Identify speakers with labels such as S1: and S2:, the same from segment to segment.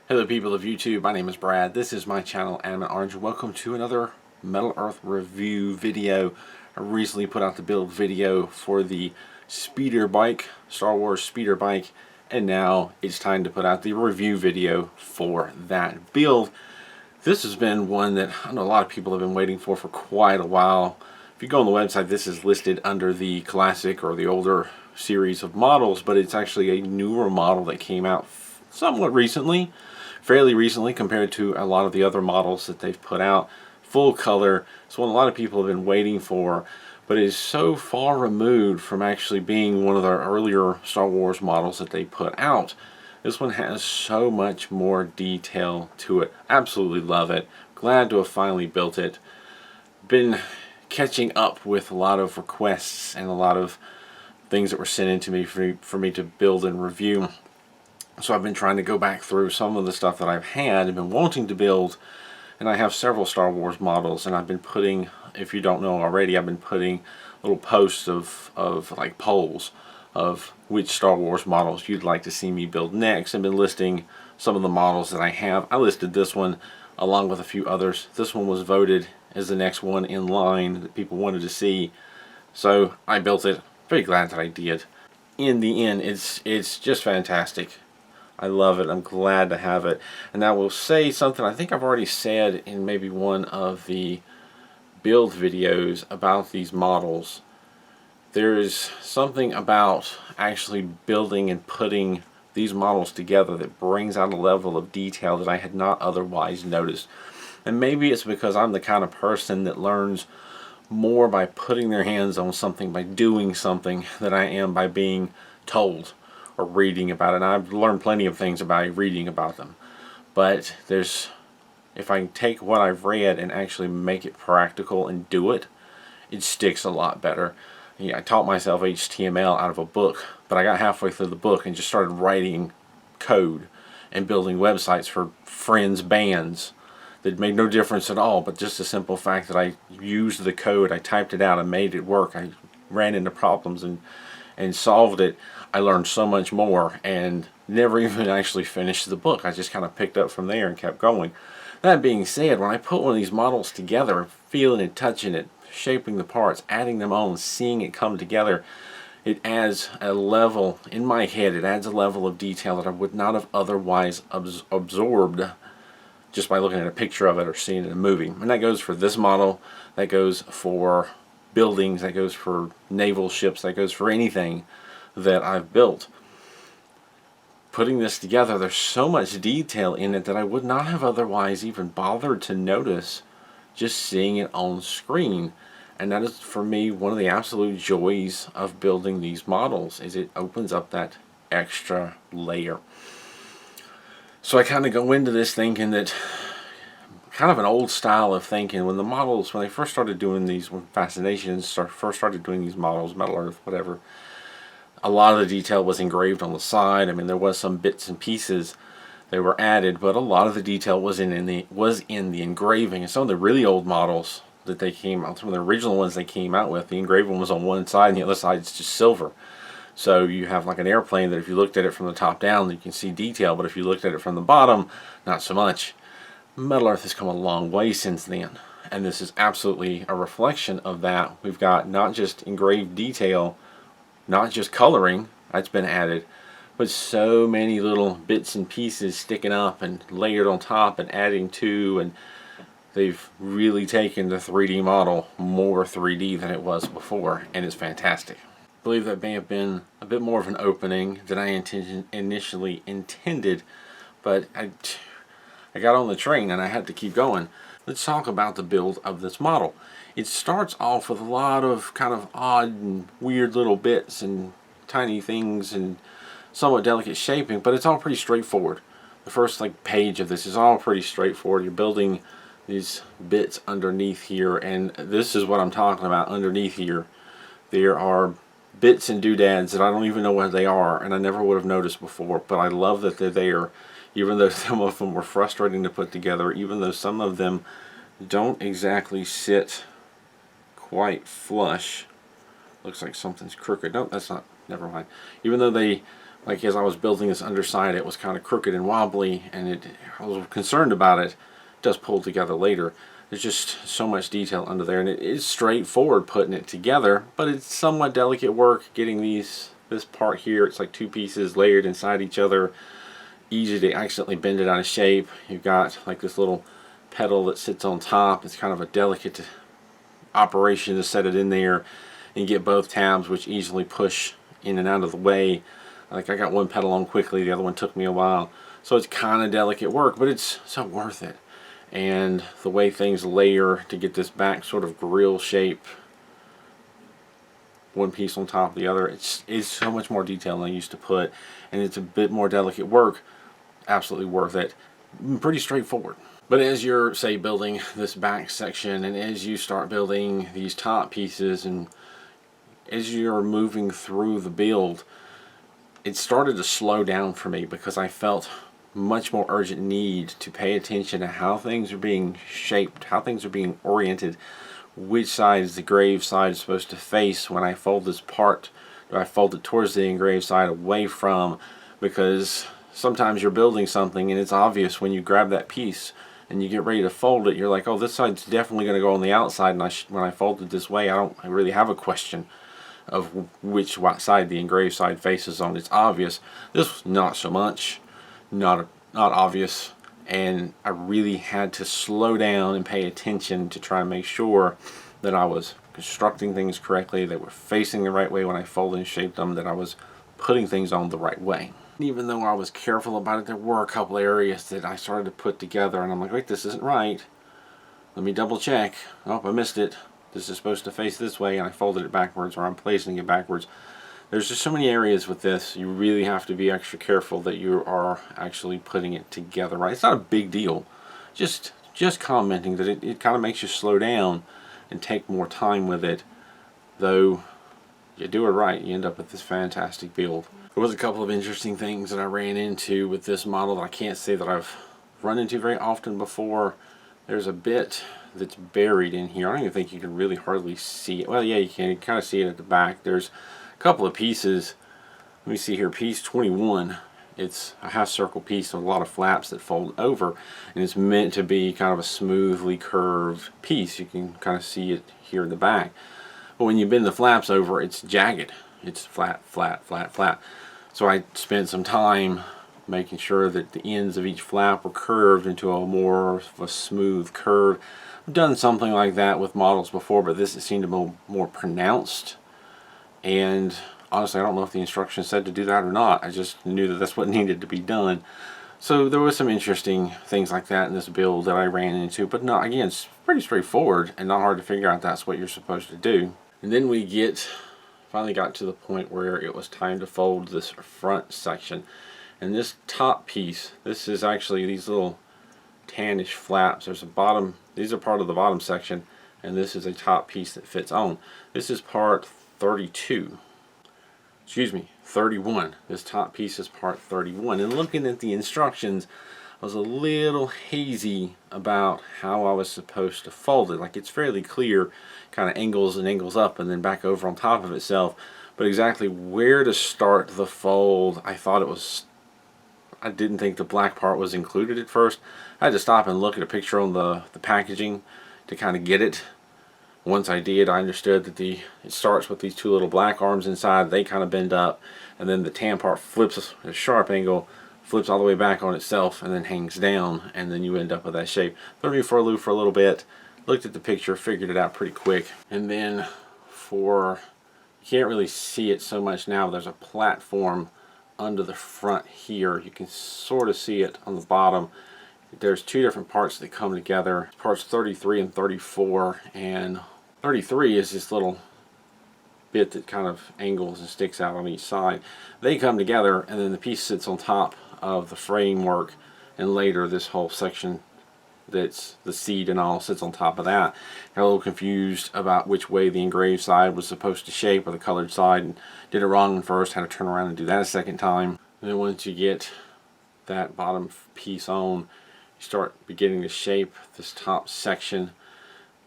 S1: Hello people of YouTube, my name is Brad. This is my channel, Animate Orange, and welcome to another Metal Earth review video. I recently put out the build video for the speeder bike, Star Wars speeder bike, and now it's time to put out the review video for that build. This has been one that I know a lot of people have been waiting for quite a while. If you go on the website, this is listed under the classic or the older series of models, but it's actually a newer model that came out somewhat recently. Fairly recently compared to a lot of the other models that they've put out. Full color. It's one a lot of people have been waiting for, but it is so far removed from actually being one of the earlier Star Wars models that they put out. This one has so much more detail to it. Absolutely love it. Glad to have finally built it. Been catching up with a lot of requests and a lot of things that were sent in to me for me to build and review. So I've been trying to go back through some of the stuff that I've had and been wanting to build, and I have several Star Wars models, and I've been putting, if you don't know already, I've been putting little posts of like polls of which Star Wars models you'd like to see me build next. I've been listing some of the models that I have. I listed this one along with a few others. This one was voted as the next one in line that people wanted to see, so I built it. Very glad that I did. In the end, it's just fantastic. I love it. I'm glad to have it. And I will say something I think I've already said in maybe one of the build videos about these models. There is something about actually building and putting these models together that brings out a level of detail that I had not otherwise noticed. And maybe it's because I'm the kind of person that learns more by putting their hands on something, by doing something, than I am by being told or reading about it. And I've learned plenty of things by reading about them, but if I take what I've read and actually make it practical and do it, it sticks a lot better. I taught myself HTML out of a book, but I got halfway through the book and just started writing code and building websites for friends' bands that made no difference at all, but just the simple fact that I used the code, I typed it out and made it work. I ran into problems and solved it. I learned so much more and never even actually finished the book. I just kind of picked up from there and kept going. That being said, when I put one of these models together, feeling it, touching it, shaping the parts, adding them on, seeing it come together, it adds a level, in my head, it adds a level of detail that I would not have otherwise absorbed just by looking at a picture of it or seeing it in a movie. And that goes for this model, that goes for buildings, that goes for naval ships, that goes for anything that I've built. Putting this together, there's so much detail in it that I would not have otherwise even bothered to notice just seeing it on screen. And that is, for me, one of the absolute joys of building these models, is it opens up that extra layer. So I kind of go into this thinking that, kind of an old style of thinking, when they first started doing these, when Fascination first started doing these models, Metal Earth, whatever, a lot of the detail was engraved on the side. I mean, there was some bits and pieces that were added, but a lot of the detail was in the engraving. And some of the really old models that they came out, some of the original ones they came out with, the engraving was on one side and the other side is just silver. So you have like an airplane that if you looked at it from the top down, you can see detail, but if you looked at it from the bottom, not so much. Metal Earth has come a long way since then, and this is absolutely a reflection of that. We've got not just engraved detail, not just coloring that's been added, but so many little bits and pieces sticking up and layered on top and adding to, and they've really taken the 3D model more 3D than it was before, and it's fantastic. I believe that may have been a bit more of an opening than I initially intended, but I got on the train and I had to keep going. Let's talk about the build of this model. It starts off with a lot of kind of odd and weird little bits and tiny things and somewhat delicate shaping, but it's all pretty straightforward. The first page of this is all pretty straightforward. You're building these bits underneath here, and this is what I'm talking about. Underneath here there are bits and doodads that I don't even know what they are, and I never would have noticed before, but I love that they're there, even though some of them were frustrating to put together, even though some of them don't exactly sit quite flush. Looks like something's crooked. No, that's not. Never mind. Even though they like as I was building this underside, it was kind of crooked and wobbly, and I was concerned about it. It does pull together later. There's just so much detail under there, and it is straightforward putting it together, but it's somewhat delicate work getting this part here. It's like two pieces layered inside each other. Easy to accidentally bend it out of shape. You've got like this little pedal that sits on top. It's kind of a delicate operation to set it in there and get both tabs, which easily push in and out of the way. Like I got one pedal on quickly, the other one took me a while. So it's kind of delicate work, but it's so worth it. And the way things layer to get this back sort of grill shape, one piece on top of the other, it's so much more detail than I used to put, and it's a bit more delicate work. Absolutely worth it. Pretty straightforward. But as you're, say, building this back section, and as you start building these top pieces, and as you're moving through the build, it started to slow down for me because I felt much more urgent need to pay attention to how things are being shaped, how things are being oriented, which side is the engraved side supposed to face when I fold this part. Do I fold it towards the engraved side away from? Because sometimes you're building something and it's obvious when you grab that piece and you get ready to fold it, you're like, oh, this side's definitely going to go on the outside, and when I fold it this way, I really have a question of which side the engraved side faces on. It's obvious. This was not so much, not obvious, and I really had to slow down and pay attention to try and make sure that I was constructing things correctly, that were facing the right way when I folded and shaped them, that I was putting things on the right way. Even though I was careful about it, there were a couple areas that I started to put together, and I'm like, wait, this isn't right. Let me double check. Oh, I missed it. This is supposed to face this way, and I folded it backwards, or I'm placing it backwards. There's just so many areas with this. You really have to be extra careful that you are actually putting it together right. It's not a big deal. Just commenting that it kind of makes you slow down and take more time with it. Though you do it right, you end up with this fantastic build. There was a couple of interesting things that I ran into with this model that I can't say that I've run into very often before. There's a bit that's buried in here. I don't even think you can really hardly see it. Well, yeah, you can. You kind of see it at the back. There's a couple of pieces. Let me see here. Piece 21. It's a half circle piece with a lot of flaps that fold over, and it's meant to be kind of a smoothly curved piece. You can kind of see it here in the back. But when you bend the flaps over, it's jagged. It's flat, flat, flat, flat. So I spent some time making sure that the ends of each flap were curved into a more of a smooth curve. I've done something like that with models before, but this seemed to be more pronounced. And honestly, I don't know if the instructions said to do that or not. I just knew that that's what needed to be done. So there was some interesting things like that in this build that I ran into, but no, again, it's pretty straightforward and not hard to figure out that's what you're supposed to do. And then we finally got to the point where it was time to fold this front section. And this top piece, this is actually these little tannish flaps. There's a bottom, these are part of the bottom section, and this is a top piece that fits on. This is part 32. Excuse me, 31. This top piece is part 31. And looking at the instructions, I was a little hazy about how I was supposed to fold it. Like, it's fairly clear, kind of angles and angles up and then back over on top of itself. But exactly where to start the fold, I didn't think the black part was included at first. I had to stop and look at a picture on the packaging to kind of get it. Once I did, I understood that it starts with these two little black arms inside. They kind of bend up, and then the tan part flips at a sharp angle, flips all the way back on itself, and then hangs down, and then you end up with that shape. Threw me for a loop for a little bit, looked at the picture, figured it out pretty quick. And then you can't really see it so much now, there's a platform under the front here. You can sort of see it on the bottom. There's two different parts that come together, parts 33 and 34, and 33 is this little bit that kind of angles and sticks out on each side. They come together, and then the piece sits on top of the framework, and later this whole section that's the seat and all sits on top of that. Got a little confused about which way the engraved side was supposed to shape, or the colored side, and did it wrong first, had to turn around and do that a second time. And then once you get that bottom piece on, you start beginning to shape this top section.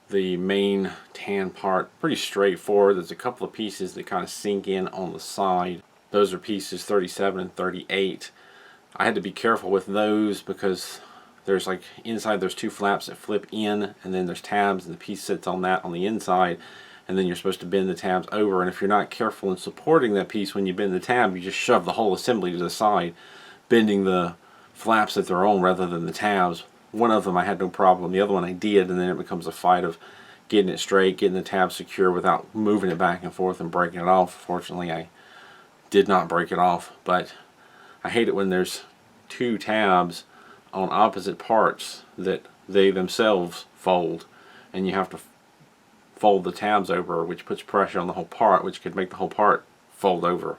S1: The main tan part, pretty straightforward. There's a couple of pieces that kind of sink in on the side. Those are pieces 37 and 38. I had to be careful with those because there's like inside there's two flaps that flip in, and then there's tabs, and the piece sits on that on the inside, and then you're supposed to bend the tabs over, and if you're not careful in supporting that piece when you bend the tab, you just shove the whole assembly to the side, bending the flaps that they're on rather than the tabs. One of them I had no problem, the other one I did, and then it becomes a fight of getting it straight, getting the tab secure without moving it back and forth and breaking it off. Fortunately, I did not break it off, but I hate it when there's two tabs on opposite parts that they themselves fold, and you have to fold the tabs over, which puts pressure on the whole part, which could make the whole part fold over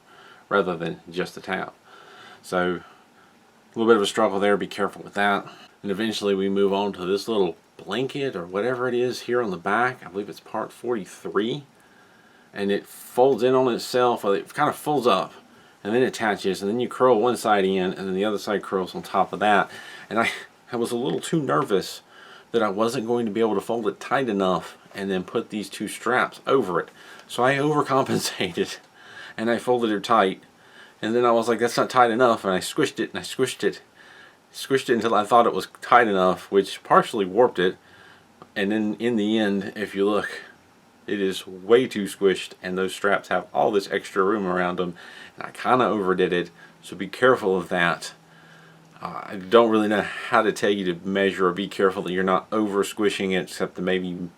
S1: rather than just the tab. So a little bit of a struggle there. Be careful with that. And eventually we move on to this little blanket or whatever it is here on the back. I believe it's part 43, and it folds in on itself. Well, it kind of folds up and then attaches, and then you curl one side in, and then the other side curls on top of that. And I was a little too nervous that I wasn't going to be able to fold it tight enough and then put these two straps over it. So I overcompensated and I folded it tight, and then I was like, that's not tight enough, and I squished it and I squished it until I thought it was tight enough, which partially warped it. And then in the end, if you look, it is way too squished, and those straps have all this extra room around them, and I kind of overdid it, so be careful of that. I don't really know how to tell you to measure or be careful that you're not over squishing it, except to maybe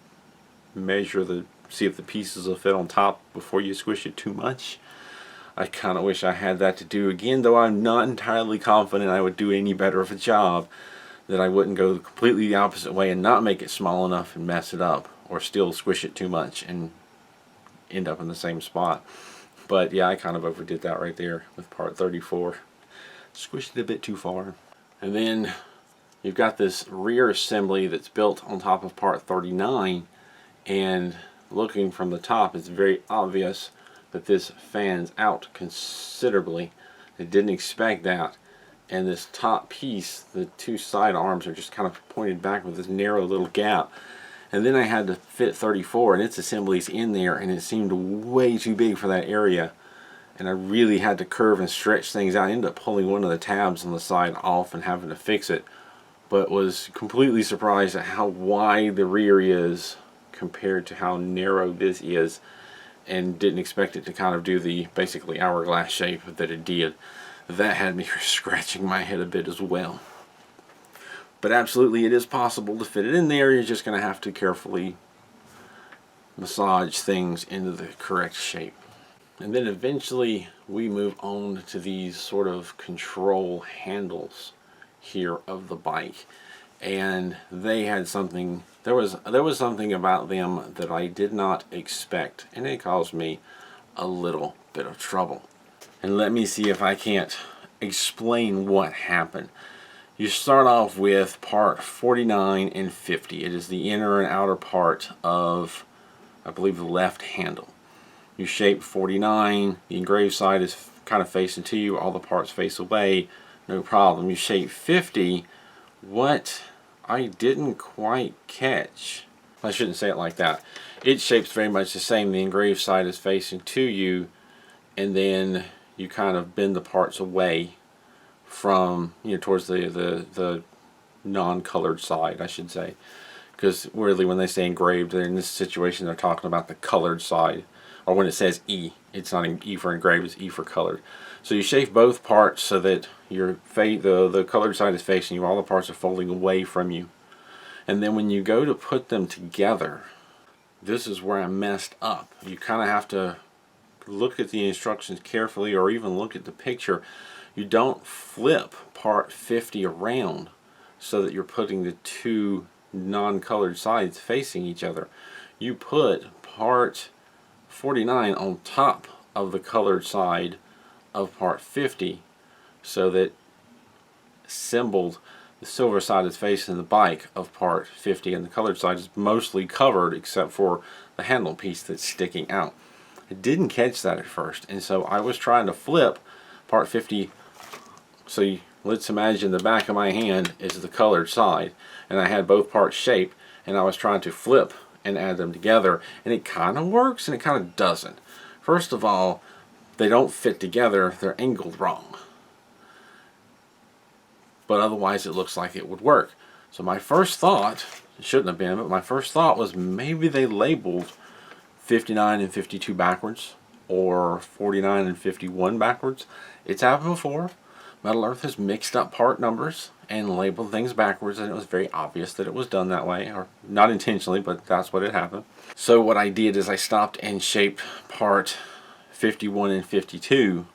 S1: measure see if the pieces will fit on top before you squish it too much. I kind of wish I had that to do again, though I'm not entirely confident I would do any better of a job, that I wouldn't go completely the opposite way and not make it small enough and mess it up, or still squish it too much and end up in the same spot. But yeah, I kind of overdid that right there with part 34. Squished it a bit too far. And then you've got this rear assembly that's built on top of part 39, and looking from the top, it's very obvious that this fans out considerably. I didn't expect that. And this top piece, the two side arms are just kind of pointed back with this narrow little gap. And then I had to fit 34 and its assemblies in there, and it seemed way too big for that area. And I really had to curve and stretch things out. I ended up pulling one of the tabs on the side off and having to fix it, but was completely surprised at how wide the rear is compared to how narrow this is, and didn't expect it to kind of do the basically hourglass shape that it did. That had me scratching my head a bit as well. But absolutely, it is possible to fit it in there. You're just going to have to carefully massage things into the correct shape. And then eventually we move on to these sort of control handles here of the bike, and they had something, there was something about them that I did not expect, and it caused me a little bit of trouble. And let me see if I can't explain what happened. You start off with part 49 and 50. It is the inner and outer part of, I believe, the left handle. You shape 49, the engraved side is kind of facing to you, all the parts face away, no problem. You shape 50, what I didn't quite catch, I shouldn't say it like that. It shapes very much the same. The engraved side is facing to you, and then you kind of bend the parts away from, towards the non-colored side, I should say. Because really, when they say engraved, in this situation, they're talking about the colored side. Or when it says E, it's not E for engraved, it's E for colored. So you shape both parts so that the colored side is facing you, all the parts are folding away from you. And then when you go to put them together, this is where I messed up. You kind of have to look at the instructions carefully, or even look at the picture. You don't flip part 50 around so that you're putting the two non-colored sides facing each other. You put part 49 on top of the colored side of part 50, so that assembled, the silver side is facing the bike of part 50, and the colored side is mostly covered except for the handle piece that's sticking out. I didn't catch that at first, and so I was trying to flip part 50. So let's imagine the back of my hand is the colored side, and I had both parts shaped, and I was trying to flip and add them together, and it kind of works and it kind of doesn't. First of all, they don't fit together, they're angled wrong. But otherwise it looks like it would work. So my first thought, it shouldn't have been, but my first thought was maybe they labeled 59 and 52 backwards, or 49 and 51 backwards. It's happened before. Metal Earth has mixed up part numbers and labeled things backwards, and it was very obvious that it was done that way, or not intentionally, but that's what had happened. So what I did is I stopped and shaped part 51 and 52,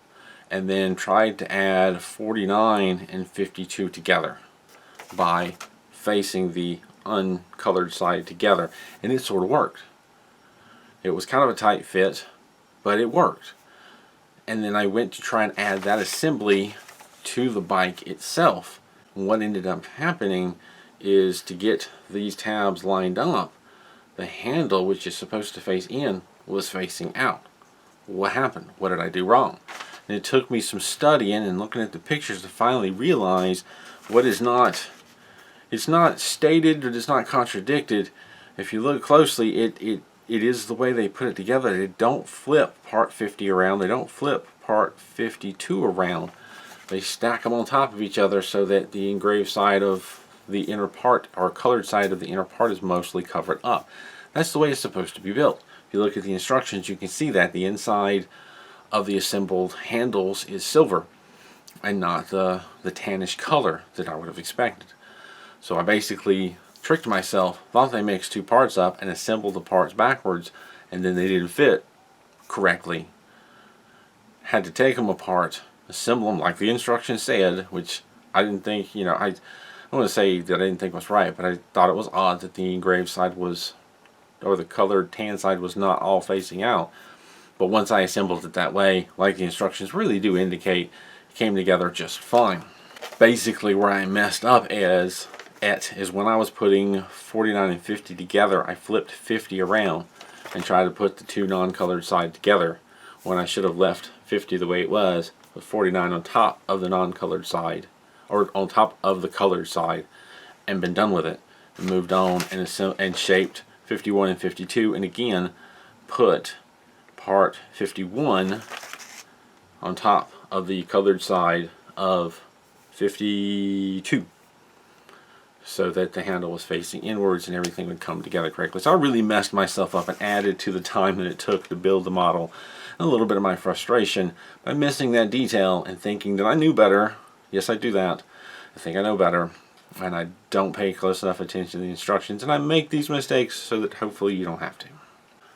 S1: and then tried to add 49 and 52 together by facing the uncolored side together, and it sort of worked. It was kind of a tight fit, but it worked. And then I went to try and add that assembly to the bike itself. What ended up happening is, to get these tabs lined up, the handle, which is supposed to face in, was facing out. What happened? What did I do wrong? And it took me some studying and looking at the pictures to finally realize what is not, it's not stated, or it's not contradicted. If you look closely, it is the way they put it together. They don't flip part 50 around. They don't flip part 52 around. They stack them on top of each other so that the engraved side of the inner part, or colored side of the inner part, is mostly covered up. That's the way it's supposed to be built. If you look at the instructions, you can see that the inside of the assembled handles is silver and not the tannish color that I would have expected. So I basically tricked myself, thought they mixed two parts up and assembled the parts backwards, and then they didn't fit correctly. Had to take them apart, assemble them like the instructions said, which I didn't think, I want to say that I didn't think was right, but I thought it was odd that the engraved side was, or the colored tan side was not all facing out. But once I assembled it that way, like the instructions really do indicate, it came together just fine. Basically where I messed up is when I was putting 49 and 50 together, I flipped 50 around and tried to put the two non-colored side together, when I should have left 50 the way it was, with 49 on top of the non-colored side, or on top of the colored side, and been done with it, and moved on and shaped 51 and 52, and again put part 51 on top of the colored side of 52, so that the handle was facing inwards and everything would come together correctly. So I really messed myself up and added to the time that it took to build the model, and a little bit of my frustration by missing that detail and thinking that I knew better. Yes, I do that. I think I know better, and I don't pay close enough attention to the instructions, and I make these mistakes so that hopefully you don't have to.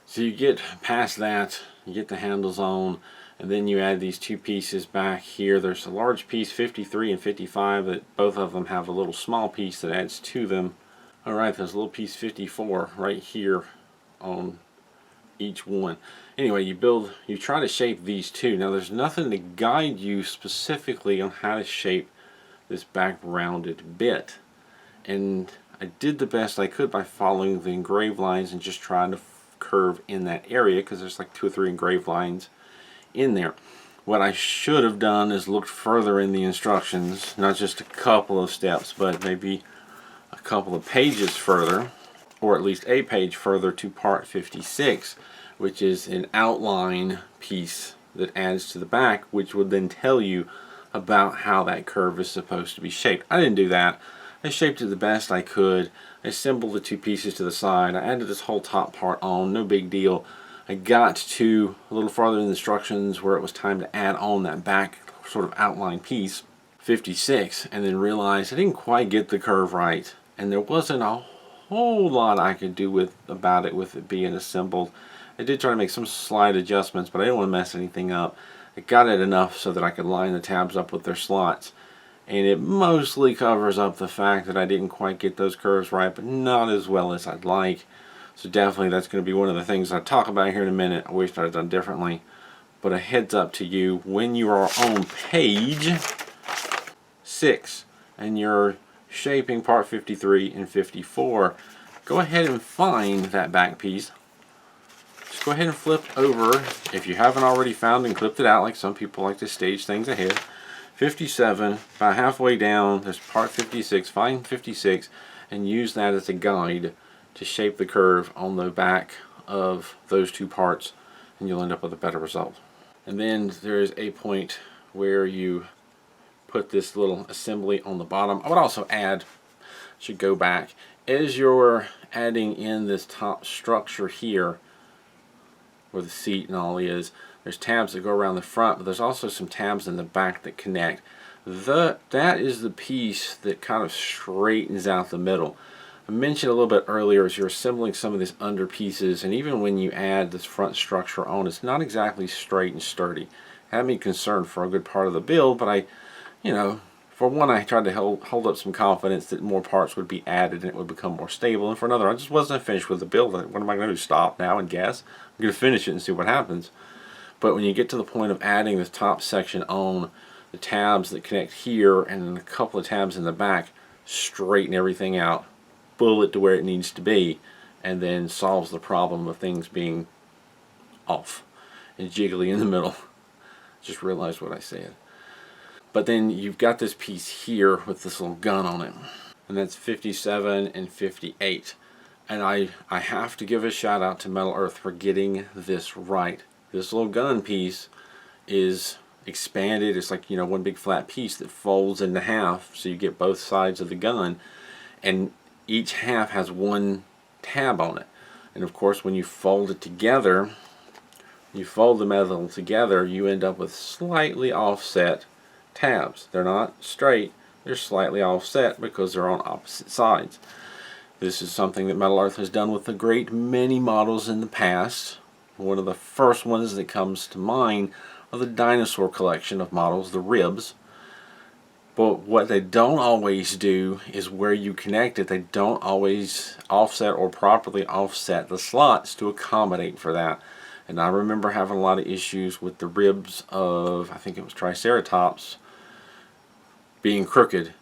S1: So you get past that, you get the handles on, and then you add these two pieces back here. There's a large piece, 53 and 55, that both of them have a little small piece that adds to them. Alright, there's a little piece 54 right here on each one. Anyway, you try to shape these two. Now there's nothing to guide you specifically on how to shape this back rounded bit. And I did the best I could by following the engraved lines and just trying to curve in that area, because there's like 2 or 3 engraved lines in there. What I should have done is looked further in the instructions, not just a couple of steps, but maybe a couple of pages further, or at least a page further, to part 56, which is an outline piece that adds to the back, which would then tell you about how that curve is supposed to be shaped. I didn't do that. I shaped it the best I could. I assembled the two pieces to the side. I added this whole top part on, no big deal. I got to a little farther in the instructions where it was time to add on that back sort of outline piece, 56, and then realized I didn't quite get the curve right, and there wasn't a whole lot I could do about it with it being assembled. I did try to make some slight adjustments, but I didn't want to mess anything up. I got it enough so that I could line the tabs up with their slots, and it mostly covers up the fact that I didn't quite get those curves right, but not as well as I'd like. So definitely that's going to be one of the things I talk about here in a minute. I wish I'd have done differently. But a heads up to you, when you are on page 6 and you're shaping part 53 and 54, go ahead and find that back piece. Just go ahead and flip over, if you haven't already found and clipped it out, like some people like to stage things ahead. 57, about halfway down, there's part 56. Find 56 and use that as a guide to shape the curve on the back of those two parts, and you'll end up with a better result. And then there is a point where you put this little assembly on the bottom. I would also add, should go back, as you're adding in this top structure here where the seat and all is, there's tabs that go around the front, but there's also some tabs in the back that connect. That is the piece that kind of straightens out the middle. I mentioned a little bit earlier, as you're assembling some of these under pieces, and even when you add this front structure on, it's not exactly straight and sturdy. It had me concerned for a good part of the build, but for one, I tried to hold up some confidence that more parts would be added and it would become more stable. And for another, I just wasn't finished with the build. What am I going to do? Stop now and guess? I'm going to finish it and see what happens. But when you get to the point of adding the top section on, the tabs that connect here and a couple of tabs in the back straighten everything out, pull it to where it needs to be, and then solves the problem of things being off and jiggly in the middle. Just realized what I said. But then you've got this piece here with this little gun on it, and that's 57 and 58. And I have to give a shout out to Metal Earth for getting this right. This little gun piece is expanded. It's like, one big flat piece that folds into half, so you get both sides of the gun, and each half has one tab on it. And of course, when you fold it together, you fold the metal together, you end up with slightly offset tabs. They're not straight, they're slightly offset because they're on opposite sides. This is something that Metal Earth has done with a great many models in the past. One of the first ones that comes to mind are the dinosaur collection of models, the ribs. But what they don't always do is where you connect it, they don't always offset or properly offset the slots to accommodate for that. And I remember having a lot of issues with the ribs of, I think it was Triceratops, being crooked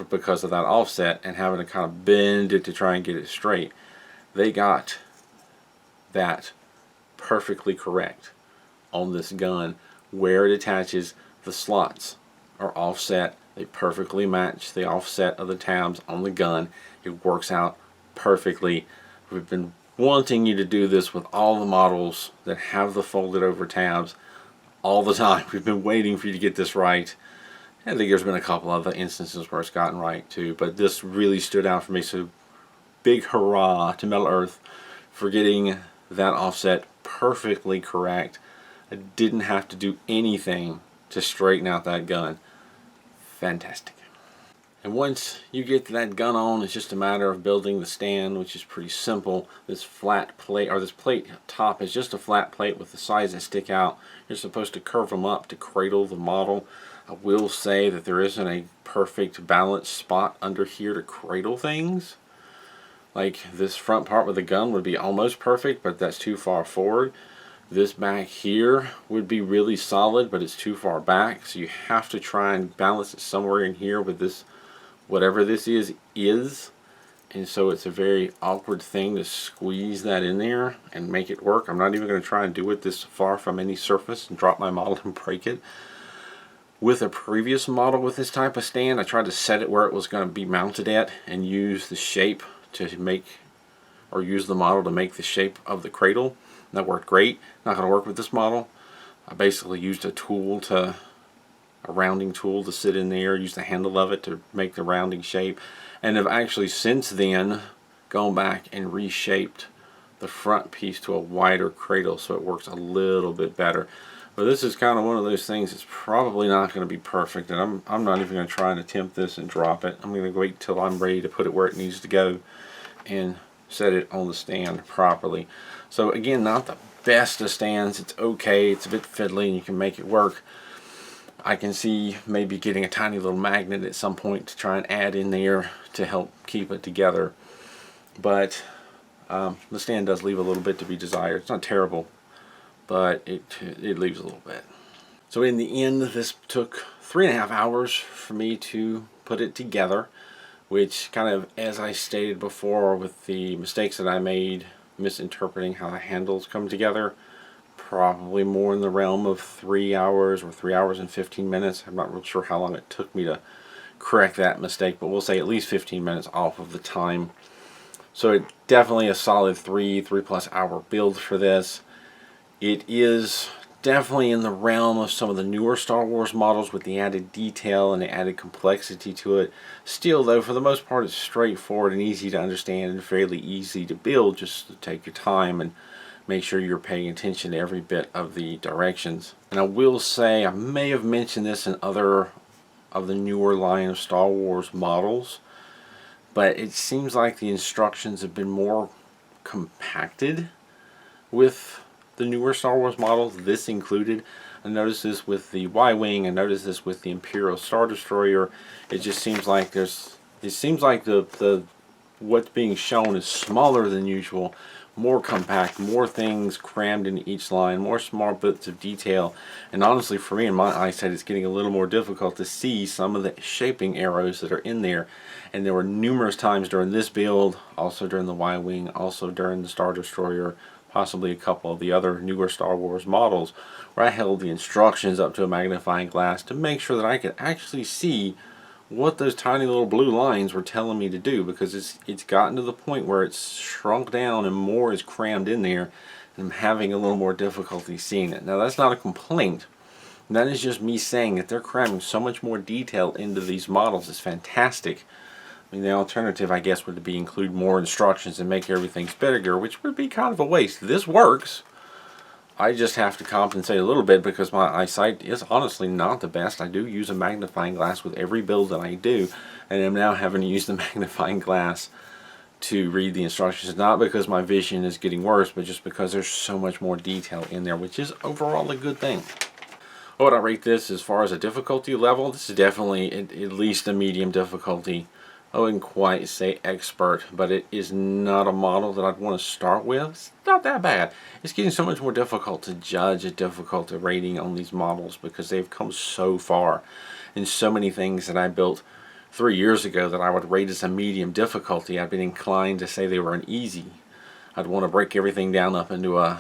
S1: because of that offset and having to kind of bend it to try and get it straight. They got that perfectly correct on this gun. Where it attaches, the slots are offset. They perfectly match the offset of the tabs on the gun. It works out perfectly. We've been wanting you to do this with all the models that have the folded over tabs all the time. We've been waiting for you to get this right. I think there's been a couple other instances where it's gotten right too, but this really stood out for me. So big hurrah to Metal Earth for getting that offset perfectly correct. I didn't have to do anything to straighten out that gun. Fantastic. And once you get that gun on, it's just a matter of building the stand, which is pretty simple. This flat plate, or this plate top, is just a flat plate with the sides that stick out. You're supposed to curve them up to cradle the model. I will say that there isn't a perfect balance spot under here to cradle things. Like this front part with the gun would be almost perfect, but that's too far forward. This back here would be really solid, but it's too far back. So you have to try and balance it somewhere in here with this, whatever this is. And so it's a very awkward thing to squeeze that in there and make it work. I'm not even going to try and do it this far from any surface and drop my model and break it. With a previous model with this type of stand, I tried to set it where it was going to be mounted at and use the shape to make, or use the model to make the shape of the cradle. That worked great. Not going to work with this model. I basically used a rounding tool to sit in there, use the handle of it to make the rounding shape, and have actually since then gone back and reshaped the front piece to a wider cradle so it works a little bit better. But this is kind of one of those things that's probably not going to be perfect, and I'm not even going to try and attempt this and drop it. I'm going to wait till I'm ready to put it where it needs to go and set it on the stand properly. So again, not the best of stands. It's okay. It's a bit fiddly and you can make it work. I can see maybe getting a tiny little magnet at some point to try and add in there to help keep it together. But the stand does leave a little bit to be desired. It's not terrible, but it leaves a little bit. So in the end, this took 3.5 hours for me to put it together, which kind of, as I stated before, with the mistakes that I made misinterpreting how the handles come together, probably more in the realm of 3 hours or 3 hours and 15 minutes. I'm not real sure how long it took me to correct that mistake, but we'll say at least 15 minutes off of the time. So it definitely a solid 3+ hour build for this. It is definitely in the realm of some of the newer Star Wars models with the added detail and the added complexity to it. Still though, for the most part, it's straightforward and easy to understand and fairly easy to build. Just to take your time and make sure you're paying attention to every bit of the directions. And I will say, I may have mentioned this in other of the newer line of Star Wars models, but it seems like the instructions have been more compacted with the newer Star Wars models, this included. I noticed this with the Y-Wing, I noticed this with the Imperial Star Destroyer. It just seems like the what's being shown is smaller than usual, more compact, more things crammed into each line, more small bits of detail. And honestly, for me, in my eyesight, it's getting a little more difficult to see some of the shaping arrows that are in there. And there were numerous times during this build, also during the Y-Wing, also during the Star Destroyer, possibly a couple of the other newer Star Wars models, where I held the instructions up to a magnifying glass to make sure that I could actually see what those tiny little blue lines were telling me to do, because it's gotten to the point where it's shrunk down and more is crammed in there, and I'm having a little more difficulty seeing it. Now that's not a complaint. That is just me saying that they're cramming so much more detail into these models. It's fantastic. I mean, the alternative, I guess, would be include more instructions and make everything bigger, which would be kind of a waste. This works. I just have to compensate a little bit because my eyesight is honestly not the best. I do use a magnifying glass with every build that I do, and I'm now having to use the magnifying glass to read the instructions. Not because my vision is getting worse, but just because there's so much more detail in there, which is overall a good thing. What I rate this as far as a difficulty level, this is definitely at least a medium difficulty. I wouldn't quite say expert, but it is not a model that I'd want to start with. It's not that bad. It's getting so much more difficult to judge a difficulty rating on these models because they've come so far. And so many things that I built 3 years ago that I would rate as a medium difficulty, I've been inclined to say they were an easy. I'd want to break everything down up into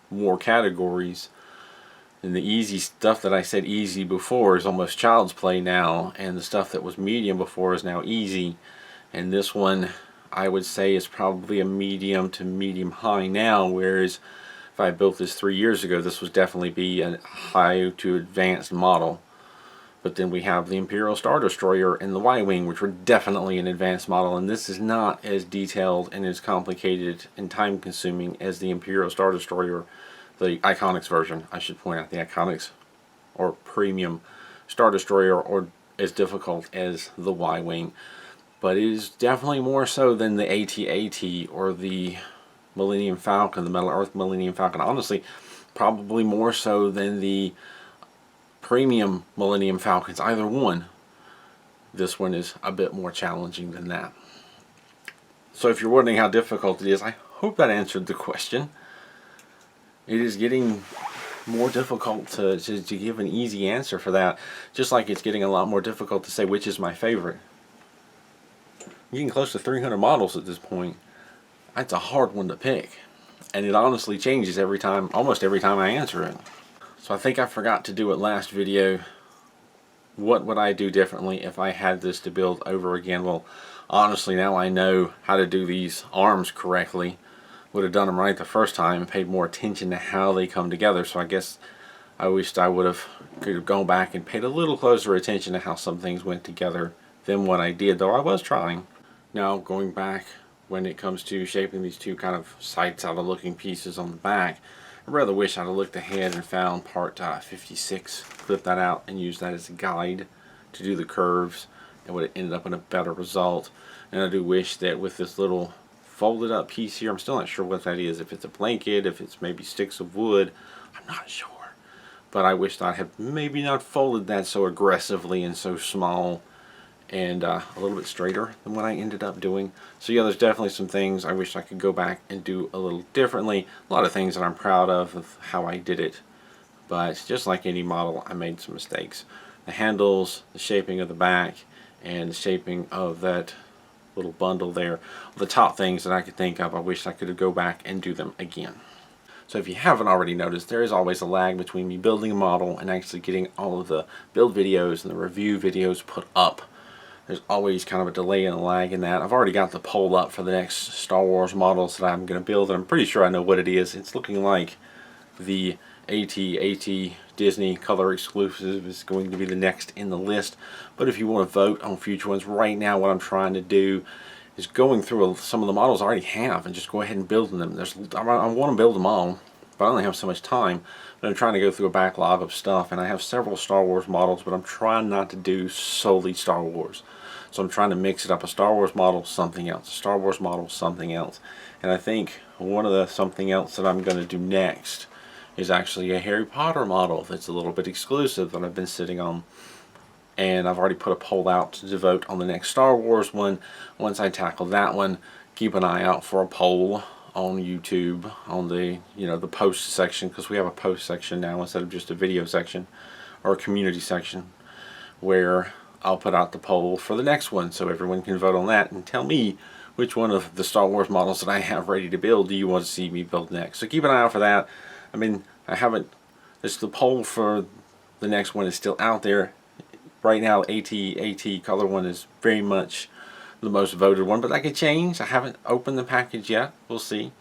S1: more categories. And the easy stuff that I said easy before is almost child's play now, and the stuff that was medium before is now easy. And this one, I would say, is probably a medium to medium high now, whereas if I built this 3 years ago, this would definitely be a high to advanced model. But then we have the Imperial Star Destroyer and the Y-Wing, which were definitely an advanced model, and this is not as detailed and as complicated and time consuming as the Imperial Star Destroyer. The Iconics version, I should point out, the Iconics or Premium Star Destroyer, or as difficult as the Y-Wing, but it is definitely more so than the AT-AT or the Millennium Falcon, the Metal Earth Millennium Falcon. Honestly, probably more so than the Premium Millennium Falcons, either one. This one is a bit more challenging than that. So if you're wondering how difficult it is, I hope that answered the question. It is getting more difficult to give an easy answer for that, just like it's getting a lot more difficult to say which is my favorite. I'm getting close to 300 models at this point. That's a hard one to pick, and it honestly changes every time, almost every time I answer it. So I think I forgot to do it last video. What would I do differently if I had this to build over again? Well, honestly, now I know how to do these arms correctly. Would have done them right the first time and paid more attention to how they come together. So I guess I wished I could have gone back and paid a little closer attention to how some things went together than what I did, though I was trying. Now going back, when it comes to shaping these two kind of sights out of looking pieces on the back, I rather wish I'd have looked ahead and found part 56, clipped that out and used that as a guide to do the curves. It would have ended up in a better result. And I do wish that with this little folded up piece here, I'm still not sure what that is, if it's a blanket, if it's maybe sticks of wood, I'm not sure, but I wished I had maybe not folded that so aggressively and so small and a little bit straighter than what I ended up doing. So yeah, there's definitely some things I wish I could go back and do a little differently. A lot of things that I'm proud of how I did it, but just like any model, I made some mistakes. The handles, the shaping of the back, and the shaping of that little bundle there, the top things that I could think of, I wish I could go back and do them again. So if you haven't already noticed, there is always a lag between me building a model and actually getting all of the build videos and the review videos put up. There's always kind of a delay and a lag in that. I've already got the poll up for the next Star Wars models that I'm going to build, and I'm pretty sure I know what it is. It's looking like the AT Disney color exclusive is going to be the next in the list. But if you want to vote on future ones, right now what I'm trying to do is going through some of the models I already have and just go ahead and building them. I want to build them all, but I only have so much time. But I'm trying to go through a backlog of stuff, and I have several Star Wars models, but I'm trying not to do solely Star Wars. So I'm trying to mix it up: a Star Wars model, something else, a Star Wars model, something else. And I think one of the something else that I'm going to do next is actually a Harry Potter model that's a little bit exclusive that I've been sitting on. And I've already put a poll out to vote on the next Star Wars one. Once I tackle that one, keep an eye out for a poll on YouTube on the the post section, because we have a post section now instead of just a video section or a community section, where I'll put out the poll for the next one so everyone can vote on that and tell me which one of the Star Wars models that I have ready to build do you want to see me build next. So keep an eye out for that. I mean, I haven't, the poll for the next one is still out there. Right now, AT color one is very much the most voted one, but that could change. I haven't opened the package yet. We'll see.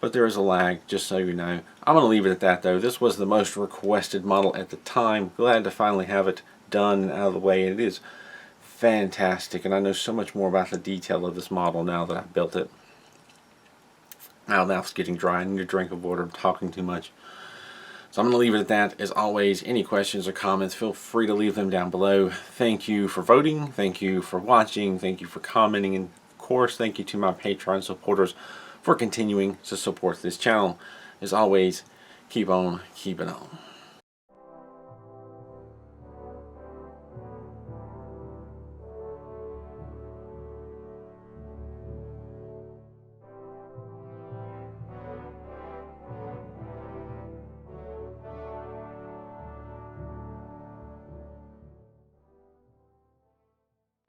S1: But there is a lag, just so you know. I'm going to leave it at that, though. This was the most requested model at the time. Glad to finally have it done and out of the way. And it is fantastic, and I know so much more about the detail of this model now that I've built it. My mouth's getting dry. I need a drink of water. I'm talking too much. So I'm going to leave it at that. As always, any questions or comments, feel free to leave them down below. Thank you for voting. Thank you for watching. Thank you for commenting. And of course, thank you to my Patreon supporters for continuing to support this channel. As always, keep on keeping on.